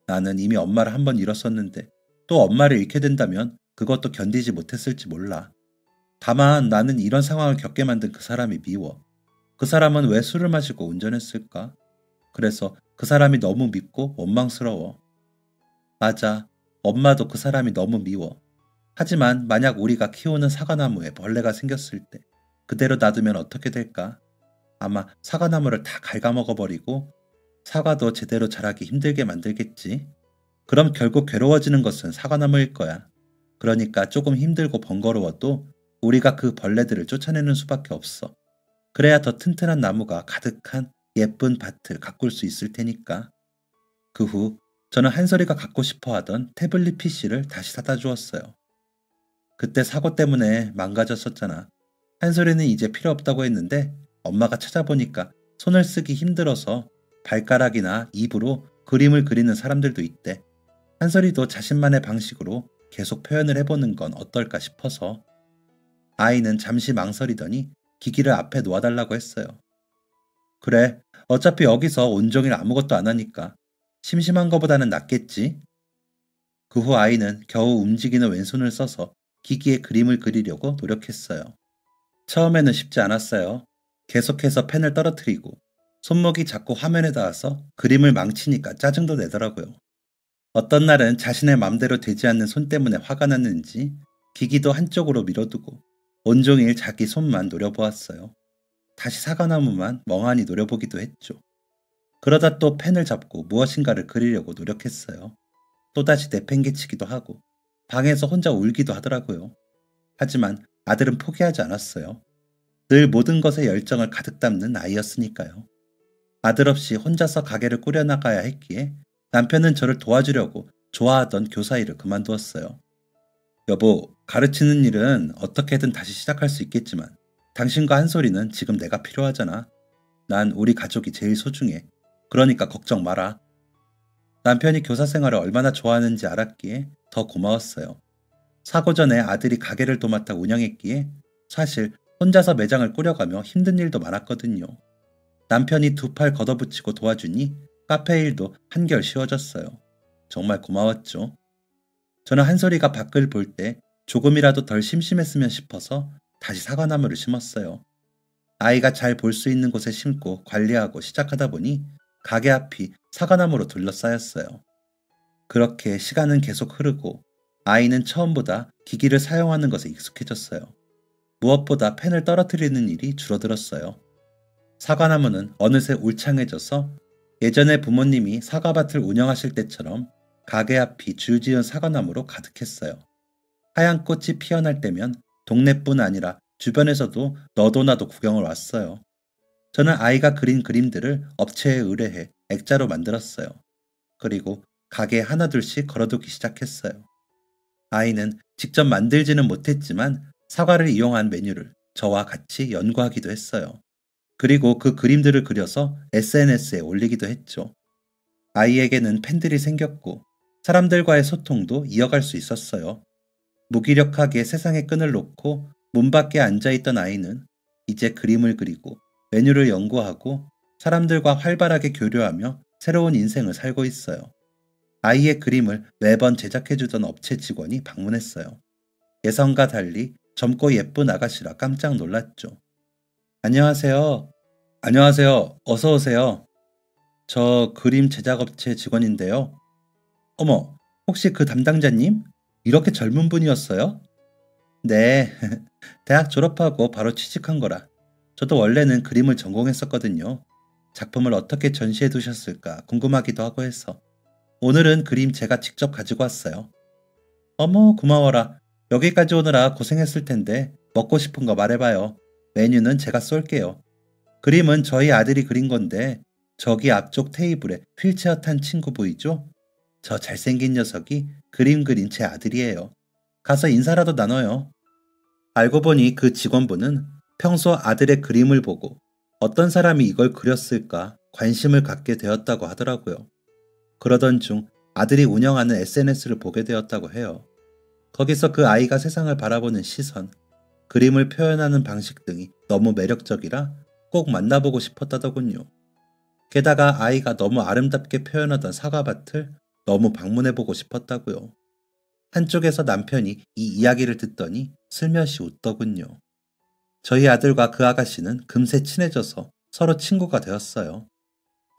나는 이미 엄마를 한 번 잃었었는데 또 엄마를 잃게 된다면 그것도 견디지 못했을지 몰라. 다만 나는 이런 상황을 겪게 만든 그 사람이 미워. 그 사람은 왜 술을 마시고 운전했을까? 그래서 그 사람이 너무 밉고 원망스러워. 맞아. 엄마도 그 사람이 너무 미워. 하지만 만약 우리가 키우는 사과나무에 벌레가 생겼을 때 그대로 놔두면 어떻게 될까? 아마 사과나무를 다 갉아먹어버리고 사과도 제대로 자라기 힘들게 만들겠지. 그럼 결국 괴로워지는 것은 사과나무일 거야. 그러니까 조금 힘들고 번거로워도 우리가 그 벌레들을 쫓아내는 수밖에 없어. 그래야 더 튼튼한 나무가 가득한 예쁜 밭을 가꿀 수 있을 테니까. 그 후 저는 한솔이가 갖고 싶어 하던 태블릿 PC를 다시 사다 주었어요. 그때 사고 때문에 망가졌었잖아. 한솔이는 이제 필요 없다고 했는데 엄마가 찾아보니까 손을 쓰기 힘들어서 발가락이나 입으로 그림을 그리는 사람들도 있대. 한솔이도 자신만의 방식으로 계속 표현을 해보는 건 어떨까 싶어서. 아이는 잠시 망설이더니 기기를 앞에 놓아달라고 했어요. 그래, 어차피 여기서 온종일 아무것도 안 하니까 심심한 거보다는 낫겠지? 그 후 아이는 겨우 움직이는 왼손을 써서 기기에 그림을 그리려고 노력했어요. 처음에는 쉽지 않았어요. 계속해서 펜을 떨어뜨리고 손목이 자꾸 화면에 닿아서 그림을 망치니까 짜증도 내더라고요. 어떤 날은 자신의 맘대로 되지 않는 손 때문에 화가 났는지 기기도 한쪽으로 밀어두고 온종일 자기 손만 노려보았어요. 다시 사과나무만 멍하니 노려보기도 했죠. 그러다 또 펜을 잡고 무엇인가를 그리려고 노력했어요. 또다시 내팽개치기도 하고 방에서 혼자 울기도 하더라고요. 하지만 아들은 포기하지 않았어요. 늘 모든 것에 열정을 가득 담는 아이였으니까요. 아들 없이 혼자서 가게를 꾸려나가야 했기에 남편은 저를 도와주려고 좋아하던 교사 일을 그만두었어요. 여보, 가르치는 일은 어떻게든 다시 시작할 수 있겠지만 당신과 한솔이는 지금 내가 필요하잖아. 난 우리 가족이 제일 소중해. 그러니까 걱정 마라. 남편이 교사 생활을 얼마나 좋아하는지 알았기에 더 고마웠어요. 사고 전에 아들이 가게를 도맡아 운영했기에 사실 혼자서 매장을 꾸려가며 힘든 일도 많았거든요. 남편이 두 팔 걷어붙이고 도와주니 카페 일도 한결 쉬워졌어요. 정말 고마웠죠. 저는 한솔이가 밖을 볼 때 조금이라도 덜 심심했으면 싶어서 다시 사과나무를 심었어요. 아이가 잘 볼 수 있는 곳에 심고 관리하고 시작하다 보니 가게 앞이 사과나무로 둘러싸였어요. 그렇게 시간은 계속 흐르고 아이는 처음보다 기기를 사용하는 것에 익숙해졌어요. 무엇보다 펜을 떨어뜨리는 일이 줄어들었어요. 사과나무는 어느새 울창해져서 예전에 부모님이 사과밭을 운영하실 때처럼 가게 앞이 줄지은 사과나무로 가득했어요. 하얀 꽃이 피어날 때면 동네뿐 아니라 주변에서도 너도 나도 구경을 왔어요. 저는 아이가 그린 그림들을 업체에 의뢰해 액자로 만들었어요. 그리고 가게에 하나둘씩 걸어두기 시작했어요. 아이는 직접 만들지는 못했지만 사과를 이용한 메뉴를 저와 같이 연구하기도 했어요. 그리고 그 그림들을 그려서 SNS에 올리기도 했죠. 아이에게는 팬들이 생겼고 사람들과의 소통도 이어갈 수 있었어요. 무기력하게 세상의 끈을 놓고 문 밖에 앉아있던 아이는 이제 그림을 그리고 메뉴를 연구하고 사람들과 활발하게 교류하며 새로운 인생을 살고 있어요. 아이의 그림을 매번 제작해주던 업체 직원이 방문했어요. 예상과 달리 젊고 예쁜 아가씨라 깜짝 놀랐죠. 안녕하세요. 안녕하세요. 어서 오세요. 저 그림 제작업체 직원인데요. 어머, 혹시 그 담당자님? 이렇게 젊은 분이었어요? 네, 대학 졸업하고 바로 취직한 거라. 저도 원래는 그림을 전공했었거든요. 작품을 어떻게 전시해 두셨을까 궁금하기도 하고 해서. 오늘은 그림 제가 직접 가지고 왔어요. 어머, 고마워라. 여기까지 오느라 고생했을 텐데 먹고 싶은 거 말해봐요. 메뉴는 제가 쏠게요. 그림은 저희 아들이 그린 건데 저기 앞쪽 테이블에 휠체어 탄 친구 보이죠? 저 잘생긴 녀석이 그림 그린 제 아들이에요. 가서 인사라도 나눠요. 알고 보니 그 직원분은 평소 아들의 그림을 보고 어떤 사람이 이걸 그렸을까 관심을 갖게 되었다고 하더라고요. 그러던 중 아들이 운영하는 SNS를 보게 되었다고 해요. 거기서 그 아이가 세상을 바라보는 시선, 그림을 표현하는 방식 등이 너무 매력적이라 꼭 만나보고 싶었다더군요. 게다가 아이가 너무 아름답게 표현하던 사과밭을 너무 방문해보고 싶었다고요. 한쪽에서 남편이 이 이야기를 듣더니 슬며시 웃더군요. 저희 아들과 그 아가씨는 금세 친해져서 서로 친구가 되었어요.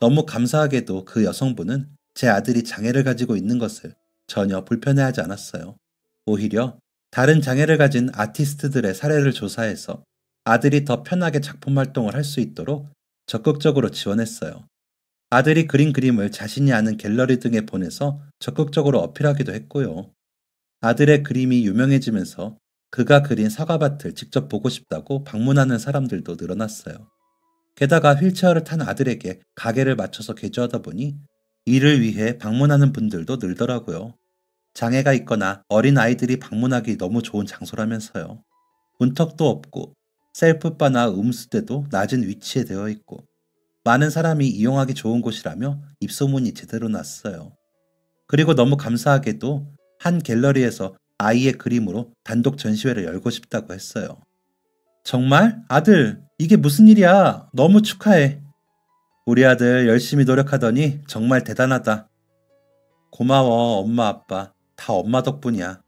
너무 감사하게도 그 여성분은 제 아들이 장애를 가지고 있는 것을 전혀 불편해하지 않았어요. 오히려 다른 장애를 가진 아티스트들의 사례를 조사해서 아들이 더 편하게 작품 활동을 할 수 있도록 적극적으로 지원했어요. 아들이 그린 그림을 자신이 아는 갤러리 등에 보내서 적극적으로 어필하기도 했고요. 아들의 그림이 유명해지면서 그가 그린 사과밭을 직접 보고 싶다고 방문하는 사람들도 늘어났어요. 게다가 휠체어를 탄 아들에게 가게를 맞춰서 개조하다 보니 이를 위해 방문하는 분들도 늘더라고요. 장애가 있거나 어린 아이들이 방문하기 너무 좋은 장소라면서요. 문턱도 없고 셀프바나 음수대도 낮은 위치에 되어 있고 많은 사람이 이용하기 좋은 곳이라며 입소문이 제대로 났어요. 그리고 너무 감사하게도 한 갤러리에서 아이의 그림으로 단독 전시회를 열고 싶다고 했어요. 정말? 아들, 이게 무슨 일이야? 너무 축하해. 우리 아들 열심히 노력하더니 정말 대단하다. 고마워, 엄마, 아빠. 다 엄마 덕분이야.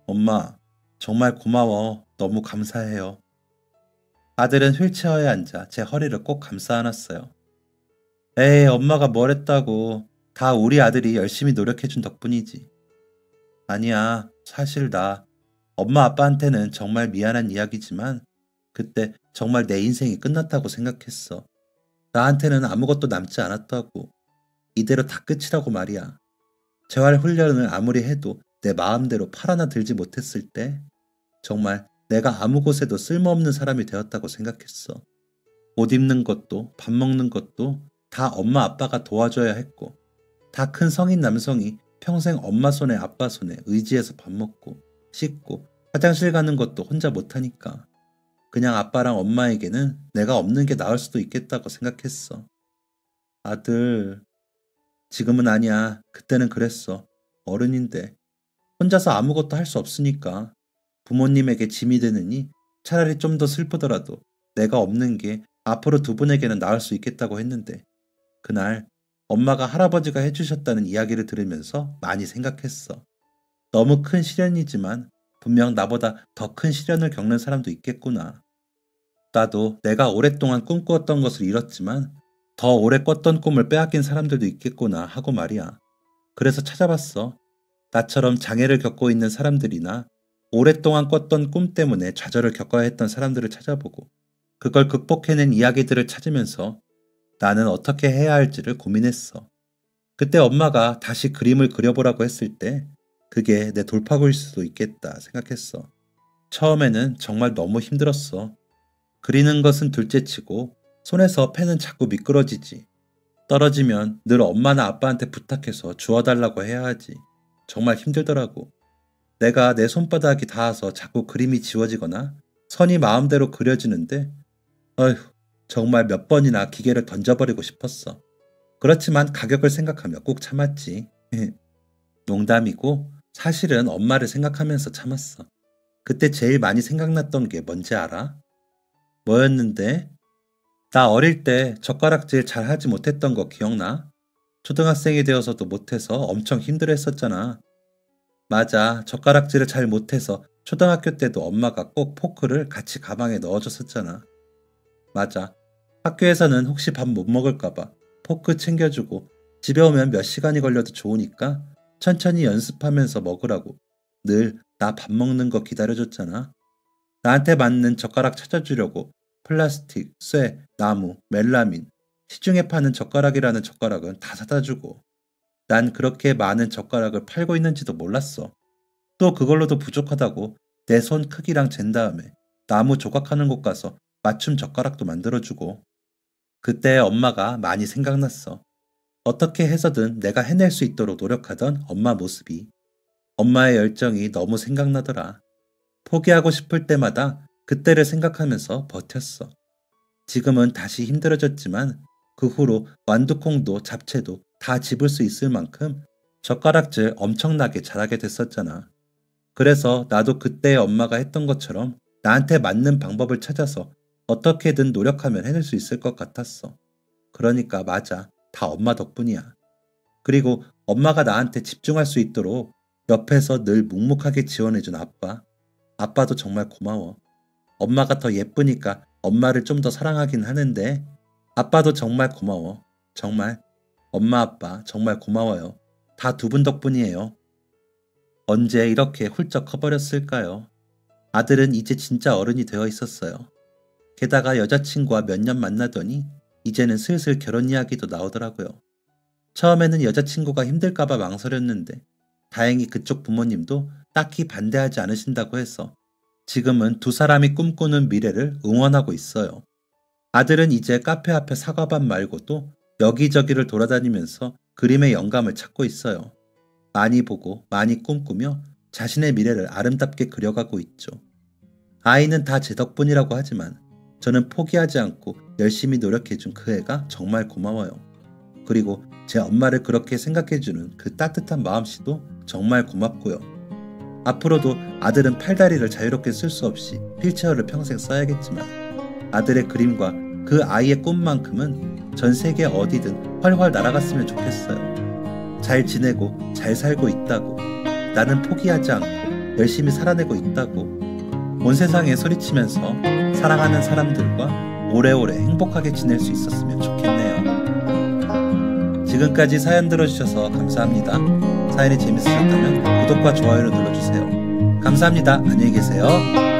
엄마, 정말 고마워. 너무 감사해요. 아들은 휠체어에 앉아 제 허리를 꼭 감싸 안았어요. 에이, 엄마가 뭘 했다고. 다 우리 아들이 열심히 노력해준 덕분이지. 아니야, 사실 나 엄마 아빠한테는 정말 미안한 이야기지만 그때 정말 내 인생이 끝났다고 생각했어. 나한테는 아무것도 남지 않았다고. 이대로 다 끝이라고 말이야. 재활 훈련을 아무리 해도 내 마음대로 팔 하나 들지 못했을 때 정말 내가 아무 곳에도 쓸모없는 사람이 되었다고 생각했어. 옷 입는 것도 밥 먹는 것도 다 엄마 아빠가 도와줘야 했고 다 큰 성인 남성이 평생 엄마 손에 아빠 손에 의지해서 밥 먹고 씻고 화장실 가는 것도 혼자 못하니까 그냥 아빠랑 엄마에게는 내가 없는 게 나을 수도 있겠다고 생각했어. 아들, 지금은 아니야. 그때는 그랬어. 어른인데 혼자서 아무것도 할 수 없으니까 부모님에게 짐이 되느니 차라리 좀 더 슬프더라도 내가 없는 게 앞으로 두 분에게는 나을 수 있겠다고 했는데 그날 엄마가 할아버지가 해주셨다는 이야기를 들으면서 많이 생각했어. 너무 큰 시련이지만 분명 나보다 더 큰 시련을 겪는 사람도 있겠구나. 나도 내가 오랫동안 꿈꾸었던 것을 잃었지만 더 오래 꿨던 꿈을 빼앗긴 사람들도 있겠구나 하고 말이야. 그래서 찾아봤어. 나처럼 장애를 겪고 있는 사람들이나 오랫동안 꿨던 꿈 때문에 좌절을 겪어야 했던 사람들을 찾아보고 그걸 극복해낸 이야기들을 찾으면서 나는 어떻게 해야 할지를 고민했어. 그때 엄마가 다시 그림을 그려보라고 했을 때 그게 내 돌파구일 수도 있겠다 생각했어. 처음에는 정말 너무 힘들었어. 그리는 것은 둘째치고 손에서 펜은 자꾸 미끄러지지. 떨어지면 늘 엄마나 아빠한테 부탁해서 주워달라고 해야 하지. 정말 힘들더라고. 내가 내 손바닥이 닿아서 자꾸 그림이 지워지거나 선이 마음대로 그려지는데 어휴, 정말 몇 번이나 기계를 던져버리고 싶었어. 그렇지만 가격을 생각하며 꾹 참았지. 농담이고 사실은 엄마를 생각하면서 참았어. 그때 제일 많이 생각났던 게 뭔지 알아? 뭐였는데? 나 어릴 때 젓가락질 잘 하지 못했던 거 기억나? 초등학생이 되어서도 못해서 엄청 힘들어했었잖아. 맞아. 젓가락질을 잘 못해서 초등학교 때도 엄마가 꼭 포크를 같이 가방에 넣어줬었잖아. 맞아. 학교에서는 혹시 밥 못 먹을까봐 포크 챙겨주고 집에 오면 몇 시간이 걸려도 좋으니까 천천히 연습하면서 먹으라고 늘 나 밥 먹는 거 기다려줬잖아. 나한테 맞는 젓가락 찾아주려고 플라스틱, 쇠, 나무, 멜라민, 시중에 파는 젓가락이라는 젓가락은 다 사다 주고 난 그렇게 많은 젓가락을 팔고 있는지도 몰랐어. 또 그걸로도 부족하다고 내 손 크기랑 잰 다음에 나무 조각하는 곳 가서 맞춤 젓가락도 만들어주고 그때 엄마가 많이 생각났어. 어떻게 해서든 내가 해낼 수 있도록 노력하던 엄마 모습이 엄마의 열정이 너무 생각나더라. 포기하고 싶을 때마다 그때를 생각하면서 버텼어. 지금은 다시 힘들어졌지만 그 후로 완두콩도 잡채도 다 집을 수 있을 만큼 젓가락질 엄청나게 잘하게 됐었잖아. 그래서 나도 그때의 엄마가 했던 것처럼 나한테 맞는 방법을 찾아서 어떻게든 노력하면 해낼 수 있을 것 같았어. 그러니까 맞아. 다 엄마 덕분이야. 그리고 엄마가 나한테 집중할 수 있도록 옆에서 늘 묵묵하게 지원해준 아빠. 아빠도 정말 고마워. 엄마가 더 예쁘니까 엄마를 좀 더 사랑하긴 하는데 아빠도 정말 고마워. 정말. 엄마 아빠 정말 고마워요. 다 두 분 덕분이에요. 언제 이렇게 훌쩍 커버렸을까요? 아들은 이제 진짜 어른이 되어 있었어요. 게다가 여자친구와 몇 년 만나더니 이제는 슬슬 결혼 이야기도 나오더라고요. 처음에는 여자친구가 힘들까봐 망설였는데 다행히 그쪽 부모님도 딱히 반대하지 않으신다고 해서 지금은 두 사람이 꿈꾸는 미래를 응원하고 있어요. 아들은 이제 카페 앞에 사과밭 말고도 여기저기를 돌아다니면서 그림의 영감을 찾고 있어요. 많이 보고 많이 꿈꾸며 자신의 미래를 아름답게 그려가고 있죠. 아이는 다 제 덕분이라고 하지만 저는 포기하지 않고 열심히 노력해준 그 애가 정말 고마워요. 그리고 제 엄마를 그렇게 생각해주는 그 따뜻한 마음씨도 정말 고맙고요. 앞으로도 아들은 팔다리를 자유롭게 쓸 수 없이 휠체어를 평생 써야겠지만 아들의 그림과 그 아이의 꿈만큼은 전 세계 어디든 활활 날아갔으면 좋겠어요. 잘 지내고 잘 살고 있다고, 나는 포기하지 않고 열심히 살아내고 있다고, 온 세상에 소리치면서 사랑하는 사람들과 오래오래 행복하게 지낼 수 있었으면 좋겠네요. 지금까지 사연 들어주셔서 감사합니다. 사연이 재밌으셨다면 구독과 좋아요를 눌러주세요. 감사합니다. 안녕히 계세요.